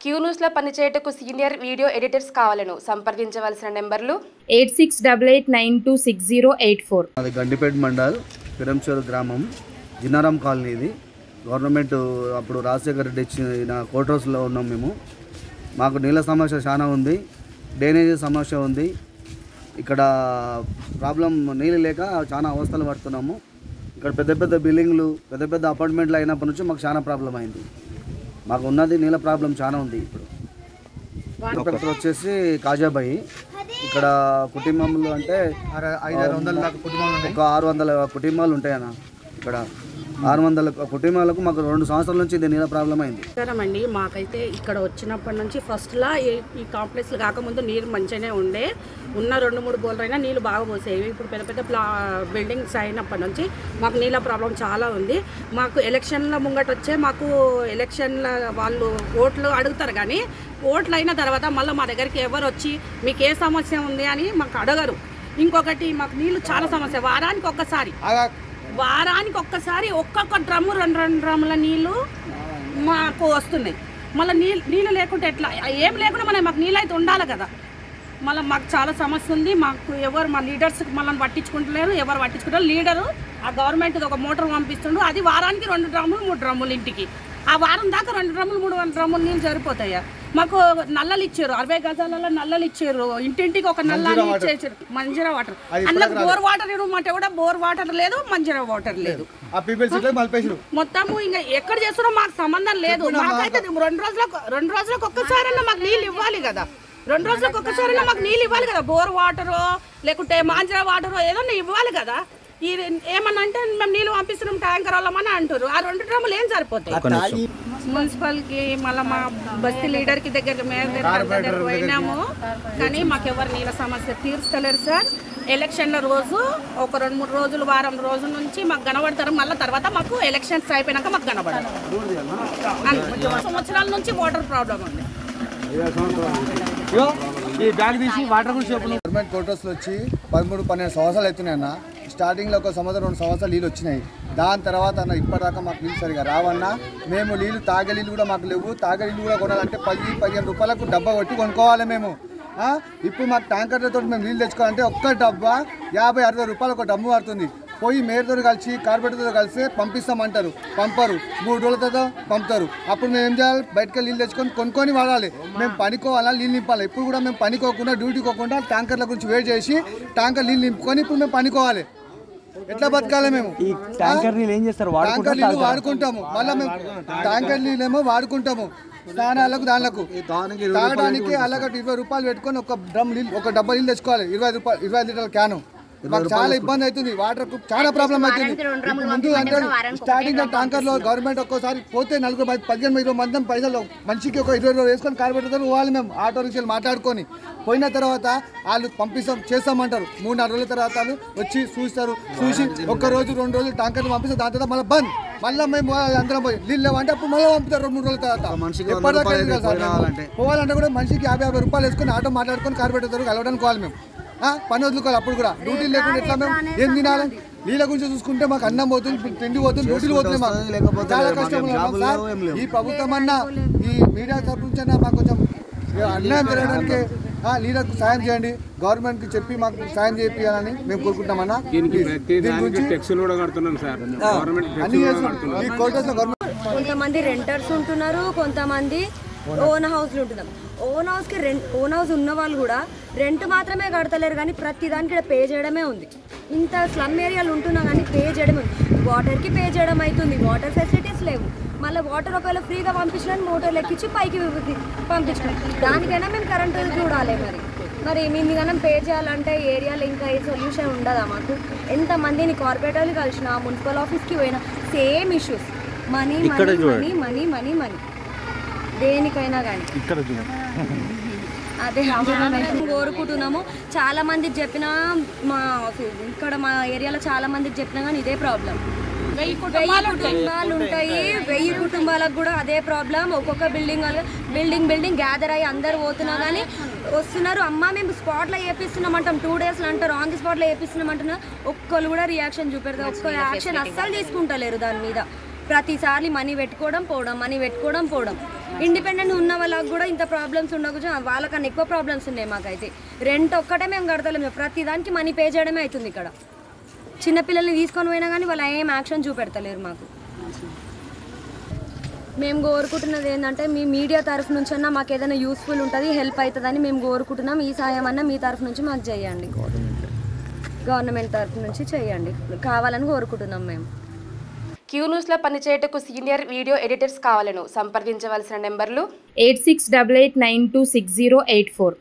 Queue న్యూస్లో పనిచేయటకు senior video editors కావాలను సంప్రదించవలసిన నెంబర్లు 8688960884. అది గండిపేట మండల్ పిరంచేరు గ్రామం జిన్నారాం కాలనీ. ఇది గవర్నమెంట్ అప్పుడు రాజశేఖర్ రెడ్డి ఇచ్చిన కోర్ట్ హౌస్లో ఉన్నాం మేము. మాకు నీళ్ళ సమస్య చాలా ఉంది, డ్రైనేజీ సమస్య ఉంది. ఇక్కడ ప్రాబ్లం నీళ్ళు లేక చాలా అవస్థలు పడుతున్నాము. ఇక్కడ పెద్ద పెద్ద బిల్డింగ్లు పెద్ద పెద్ద అపార్ట్మెంట్లు అయినప్పటి నుంచి మాకు చాలా ప్రాబ్లం అయింది. మాకు ఉన్నది నీళ్ళ ప్రాబ్లం చాలా ఉంది. ఇప్పుడు వచ్చేసి కాజాబాయి. ఇక్కడ కుటుంబంలో అంటే 600 కుటుంబాలు ఉంటాయన్న. ఇక్కడ 600 కుటుంబాలకు మాకు 2 సంవత్సరాల నుంచి ఇది నీళ్ళ ప్రాబ్లం అయింది. అండి మాకైతే ఇక్కడ వచ్చినప్పటి నుంచి ఫస్ట్లా ఈ కాంప్లెక్స్లు కాకముందు నీరు మంచిగానే ఉండే, ఉన్న 2-3 బోర్లైనా నీళ్ళు బాగా పోసేవి. ఇప్పుడు పెద్ద పెద్ద బిల్డింగ్స్ అయినప్పటి నుంచి మాకు నీళ్ళ ప్రాబ్లం చాలా ఉంది. మాకు ఎలక్షన్ల ముంగట వచ్చే మాకు ఎలక్షన్ల వాళ్ళు ఓట్లు అడుగుతారు, కానీ ఓట్లు అయిన తర్వాత మళ్ళీ మా దగ్గరికి ఎవరు వచ్చి మీకు ఏ సమస్య ఉంది అని మాకు అడగరు. ఇంకొకటి మాకు నీళ్ళు చాలా సమస్య. వారానికి ఒక్కసారి ఒక్కొక్క డ్రమ్ము 2 డ్రమ్ముల నీళ్ళు మాకు వస్తున్నాయి. మళ్ళీ నీళ్ళు లేకుంటే ఎట్లా? ఏం లేకుండా మాకు నీళ్ళు అయితే ఉండాలి కదా. మళ్ళీ మాకు చాలా సమస్య ఉంది. మాకు ఎవరు మా లీడర్స్ మళ్ళీ పట్టించుకుంటలేరు. ఎవరు పట్టించుకుంటారు? లీడరు ఆ గవర్నమెంట్ ఒక మోటార్ పంపిస్తుండ్రు, అది వారానికి 2 డ్రమ్ములు 3 డ్రమ్ములు ఇంటికి. ఆ వారం దాకా 2 డ్రమ్ములు 3 డ్రమ్ములు నీళ్ళు సరిపోతాయా? మాకు నల్లలు ఇచ్చారు, 60 గజాలలో నల్లలు ఇచ్చారు. ఇంటింటికి ఒక నల్ల ఇచ్చేసారు. మంజీరా వాటర్, అందులో బోర్ వాటర్ ఇవ్వమంటే కూడా బోర్ వాటర్ లేదు, మంజీరా వాటర్ లేదు. మొత్తము ఇంకా ఎక్కడ చేస్తారో మాకు సంబంధం లేదు. మాకైతే 2 రోజులకు ఒక్కసారైనా మాకు నీళ్ళు ఇవ్వాలి కదా. 2 రోజులకు ఒక్కసారైనా మాకు నీళ్ళు ఇవ్వాలి కదా. బోర్ వాటరో లేకుంటే మంజీరా వాటరో ఏదన్నా ఇవ్వాలి కదా. ఏమన్నా అంటే మేము నీళ్ళు పంపిస్తున్నాం ట్యాంకర్ వాళ్ళమని అంటారు. ఆ 2 డ్రమ్ములు ఏం సరిపోతాయి? మున్సిపల్కి మళ్ళీ మా బస్తీ లీడర్కి దగ్గర మేయర్ పోయినాము, కానీ మాకెవరు నీళ్ళ సమస్య తీర్చలేరు సార్. ఎలక్షన్ల రోజు ఒక 2-3 రోజులు వారం రోజుల నుంచి మాకు కనబడతారు. మళ్ళీ తర్వాత మాకు ఎలక్షన్స్ అయిపోయినాక మాకు కనబడతారు. సంవత్సరాల నుంచి వాటర్ ప్రాబ్లం ఉంది. గవర్నమెంట్ క్వార్టర్స్లో వచ్చి 13-12 సంవత్సరాలు అవుతున్నాయి అన్న. స్టార్టింగ్లో 1 సంవత్సరం 2 సంవత్సరాలు నీళ్ళు వచ్చినాయి. దాని తర్వాత అన్న ఇప్పటిదాకా మాకు నీళ్ళు సరిగా రావన్నా. మేము నీళ్ళు తాగే నీళ్ళు కూడా మాకు లేవు. తాగే నీళ్ళు కూడా కొనాలంటే 10-15 రూపాయలకు డబ్బా కొట్టి కొనుక్కోవాలి మేము. ఇప్పుడు మాకు ట్యాంకర్లతో మేము నీళ్ళు తెచ్చుకోవాలంటే ఒక్క డబ్బా 50-60 రూపాయలు ఒక డబ్బు పడుతుంది. పోయి మేయర్తో కలిసి కార్పొరేటర్తో కలిసి పంపిస్తామంటారు, పంపరు. 3 రోజుల తర్వాత పంపుతారు. అప్పుడు మేము ఏం చేయాలి? బయటకు నీళ్ళు తెచ్చుకొని కొనుక్కొని వాడాలి. మేము పనికోవాలా, నీళ్ళు నింపాలి. ఇప్పుడు కూడా మేము పనికోకుండా డ్యూటీకి పోకుండా ట్యాంకర్ల గురించి వెయిట్ చేసి ట్యాంకర్ నీళ్ళు నింపుకొని ఇప్పుడు మేము పనికోవాలి. ఎట్లా బతకాలి మేము? ట్యాంకర్ నీళ్ళు ఏం చేస్తారు? ట్యాంకర్ నీళ్ళు వాడుకుంటాము. మళ్ళీ మేము ట్యాంకర్ నీళ్ళేమో వాడుకుంటాము స్నానాలకు, దానిలకు తాగడానికి. అలాగ 20 రూపాయలు పెట్టుకొని ఒక డబ్బా నీళ్ళు తెచ్చుకోవాలి. 25 లీటర్ల క్యాను. మాకు చాలా ఇబ్బంది అవుతుంది. వాటర్ చాలా ప్రాబ్లం అవుతుంది. ముందు అంటే స్టార్టింగ్ ట్యాంకర్లో గవర్నమెంట్ ఒక్కోసారి పోతే 15-20 మంది పైసలు మనిషికి ఒక 20 రోజులు వేసుకొని కార్పొరేటర్ పోవాలి. మేము ఆటో రిక్షాలు మాట్లాడుకొని పోయిన తర్వాత వాళ్ళు చేస్తామంటారు. 3-4 రోజుల తర్వాత వచ్చి చూస్తారు. చూసి 1 రోజు 2 రోజులు ట్యాంకర్లు పంపిస్తారు. దాని తర్వాత మళ్ళీ బంద్. మళ్ళీ మేము అందరం పోయి నీళ్ళు లేవంటే అప్పుడు మళ్ళీ పంపుతారు 2-3 రోజుల తర్వాత. పోవాలంటే కూడా మనిషికి 50 రూపాయలు వేసుకొని ఆటో మాట్లాడుకొని కార్పొరేటర్ కలవడానికి పోవాలి. మేము పని వదులుకోవాలి. అప్పుడు కూడా డ్యూటీలు లేకుండా ఎట్లా మేము ఏం తినాలి? నీళ్ళ గురించి చూసుకుంటే మాకు అన్నం పోతుంది, తిండి పోతుంది, డ్యూటీలు పోతుంది. మాకు చాలా కష్టం. ఈ ప్రభుత్వం అన్నా, ఈ మీడియా తరఫు నుంచి అన్నా మాకు కొంచెం అన్యాయం జరగడానికి లీడర్కు సాయం చేయండి. గవర్నమెంట్కి చెప్పి మాకు సాయం చేయాలని మేము కోరుకుంటామన్నా. కొంతమంది రెంటర్స్ ఉంటున్నారు, కొంతమంది ఓన్ హౌస్లు ఉంటున్నాం. ఓన్ హౌస్ ఉన్న వాళ్ళు కూడా రెంట్ మాత్రమే కడతలేరు, కానీ ప్రతి దానికి పే చేయడమే ఉంది. ఇంత స్లమ్ ఏరియాలు ఉంటున్నా కానీ పే చేయడమే ఉంది. వాటర్కి పే చేయడం అవుతుంది, వాటర్ ఫెసిలిటీస్ లేవు. మళ్ళీ వాటర్ ఒకవేళ ఫ్రీగా పంపించడానికి మోటార్లు ఎక్కించి పైకి పంపించడం, దానికైనా మేము కరెంటు చూడాలి. మరి మేము కన్నా పే చేయాలంటే ఏరియాలో ఇంకా ఏ సొల్యూషన్ ఉండదా మాకు? ఎంతమందిని కార్పొరేటర్లు కలిసిన, మున్సిపల్ ఆఫీస్కి పోయినా same issues. Money money money money money money దేనికైనా కానీ అదే కోరుకుంటున్నాము. చాలా మందికి చెప్పినా, ఇక్కడ మా ఏరియాలో చాలా మందికి చెప్పినా కానీ ఇదే ప్రాబ్లం. 1000 కుటుంబాలు ఉంటాయి. 1000 కుటుంబాలకు కూడా అదే ప్రాబ్లం. ఒక్కొక్క బిల్డింగ్ గ్యాదర్ అయ్యి అందరు పోతున్నా కానీ వస్తున్నారు. అమ్మ మేము స్పాట్లో వేపిస్తున్నామంటాం, 2 డేస్లో అంటారు. ఆన్ ది స్పాట్లో వేపిస్తున్నామంటున్నా, ఒక్కరు కూడా రియాక్షన్ చూపెడతారు. ఒక్క యాక్షన్ అస్సలు తీసుకుంటలేరు దాని మీద. ప్రతిసారి మనీ పెట్టుకోవడం పోవడం. ఇండిపెండెంట్ ఉన్న వాళ్ళకి కూడా ఇంత ప్రాబ్లమ్స్ ఉండకుండా వాళ్ళకన్నా ఎక్కువ ప్రాబ్లమ్స్ ఉన్నాయి మాకైతే. రెంట్ ఒక్కటే మేము కడతలేము, ప్రతి దానికి మనీ పే చేయడమే అవుతుంది. ఇక్కడ చిన్నపిల్లల్ని తీసుకొని పోయినా కానీ వాళ్ళు ఏం యాక్షన్ చూపెడతలేరు మాకు. మేము కోరుకుంటున్నది ఏంటంటే మీ మీడియా తరఫు నుంచి అన్నా మాకు ఏదైనా యూస్ఫుల్ ఉంటుంది, హెల్ప్ అవుతుందని మేము కోరుకుంటున్నాం. ఈ సాయం అన్నా మీ తరఫు నుంచి మాకు చేయండి, గవర్నమెంట్ తరఫు నుంచి చేయండి కావాలని కోరుకుంటున్నాం మేము. క్యూ న్యూస్లో పనిచేయటకు సీనియర్ వీడియో ఎడిటర్స్ కావాలను సంప్రదించవలసిన నెంబర్లు 8688926084.